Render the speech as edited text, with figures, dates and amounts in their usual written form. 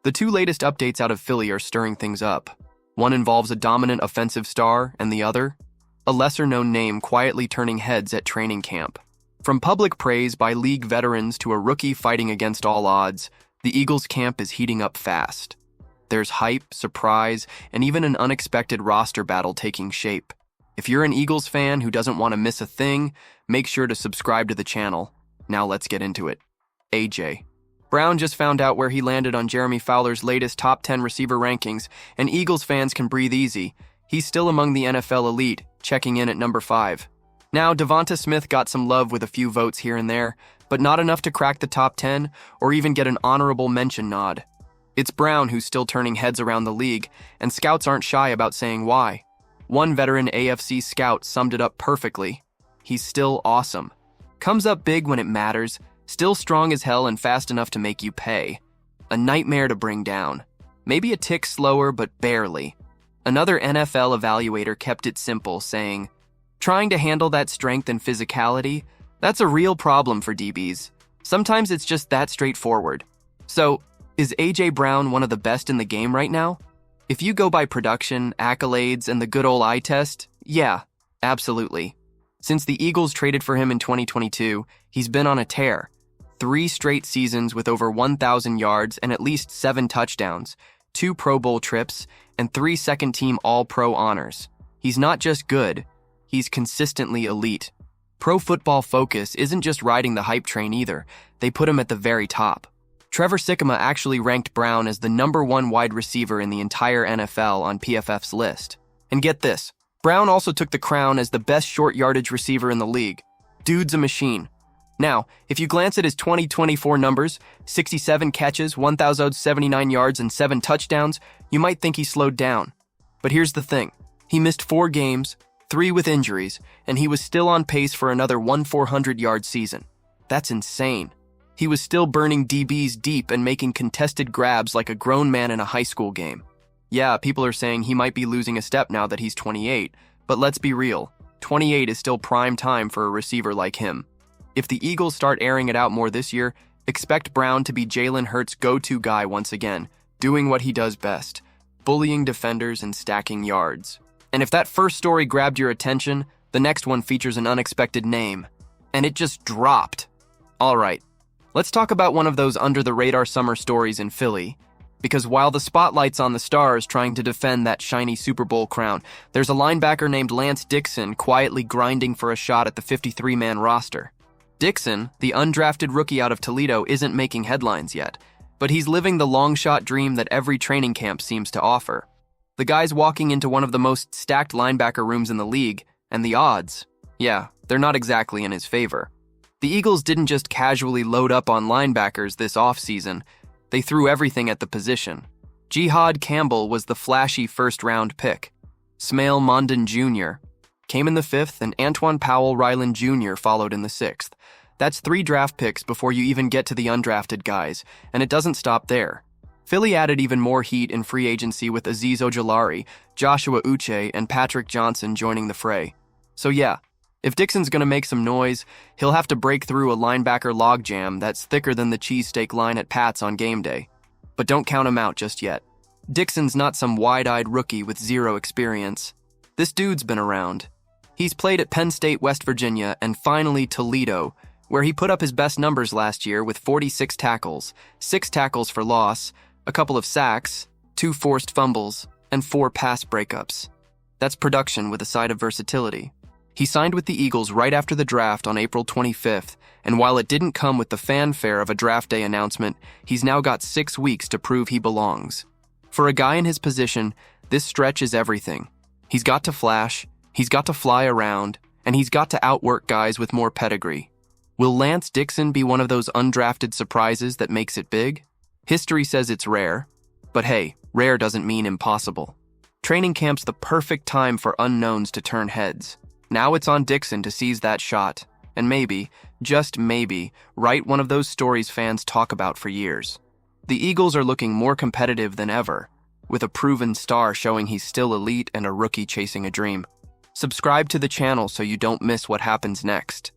The two latest updates out of Philly are stirring things up. One involves a dominant offensive star, and the other, a lesser-known name quietly turning heads at training camp. From public praise by league veterans to a rookie fighting against all odds, the Eagles camp is heating up fast. There's hype, surprise, and even an unexpected roster battle taking shape. If you're an Eagles fan who doesn't want to miss a thing, make sure to subscribe to the channel. Now let's get into it. A.J. Brown just found out where he landed on Jeremy Fowler's latest top 10 receiver rankings, and Eagles fans can breathe easy. He's still among the NFL elite, checking in at number 5. Now, Devonta Smith got some love with a few votes here and there, but not enough to crack the top 10 or even get an honorable mention nod. It's Brown who's still turning heads around the league, and scouts aren't shy about saying why. One veteran AFC scout summed it up perfectly. He's still awesome. Comes up big when it matters, still strong as hell and fast enough to make you pay. A nightmare to bring down. Maybe a tick slower, but barely. Another NFL evaluator kept it simple, saying, "Trying to handle that strength and physicality, that's a real problem for DBs. Sometimes it's just that straightforward." So, is A.J. Brown one of the best in the game right now? If you go by production, accolades, and the good old eye test, yeah, absolutely. Since the Eagles traded for him in 2022, he's been on a tear. 3 straight seasons with over 1,000 yards and at least 7 touchdowns, 2 Pro Bowl trips, and 3 second-team All-Pro honors. He's not just good, he's consistently elite. Pro Football Focus isn't just riding the hype train either, they put him at the very top. Trevor Sikkema actually ranked Brown as the number 1 wide receiver in the entire NFL on PFF's list. And get this, Brown also took the crown as the best short yardage receiver in the league. Dude's a machine. Now, if you glance at his 2024 numbers, 67 catches, 1,079 yards, and 7 touchdowns, you might think he slowed down. But here's the thing. He missed 4 games, 3 with injuries, and he was still on pace for another 400-yard season. That's insane. He was still burning DBs deep and making contested grabs like a grown man in a high school game. Yeah, people are saying he might be losing a step now that he's 28, but let's be real. 28 is still prime time for a receiver like him. If the Eagles start airing it out more this year, expect Brown to be Jalen Hurts' go-to guy once again, doing what he does best, bullying defenders and stacking yards. And if that first story grabbed your attention, the next one features an unexpected name. And it just dropped. All right, let's talk about one of those under-the-radar summer stories in Philly. Because while the spotlight's on the stars trying to defend that shiny Super Bowl crown, there's a linebacker named Lance Dixon quietly grinding for a shot at the 53-man roster. Dixon, the undrafted rookie out of Toledo, isn't making headlines yet, but he's living the long-shot dream that every training camp seems to offer. The guy's walking into one of the most stacked linebacker rooms in the league, and the odds, yeah, they're not exactly in his favor. The Eagles didn't just casually load up on linebackers this offseason, they threw everything at the position. Jihad Campbell was the flashy first-round pick. Smail Mondon Jr. came in the 5th, and Antoine Powell Ryland Jr. followed in the 6th. That's 3 draft picks before you even get to the undrafted guys, and it doesn't stop there. Philly added even more heat in free agency with Azeez Ojulari, Joshua Uche, and Patrick Johnson joining the fray. So yeah, if Dixon's gonna make some noise, he'll have to break through a linebacker logjam that's thicker than the cheesesteak line at Pat's on game day. But don't count him out just yet. Dixon's not some wide-eyed rookie with 0 experience. This dude's been around. He's played at Penn State, West Virginia, and finally Toledo, where he put up his best numbers last year with 46 tackles, 6 tackles for loss, a couple of sacks, 2 forced fumbles, and 4 pass breakups. That's production with a side of versatility. He signed with the Eagles right after the draft on April 25th, and while it didn't come with the fanfare of a draft day announcement, he's now got 6 weeks to prove he belongs. For a guy in his position, this stretch is everything. He's got to flash, he's got to fly around, and he's got to outwork guys with more pedigree. Will Lance Dixon be one of those undrafted surprises that makes it big? History says it's rare, but hey, rare doesn't mean impossible. Training camp's the perfect time for unknowns to turn heads. Now it's on Dixon to seize that shot, and maybe, just maybe, write one of those stories fans talk about for years. The Eagles are looking more competitive than ever, with a proven star showing he's still elite and a rookie chasing a dream. Subscribe to the channel so you don't miss what happens next.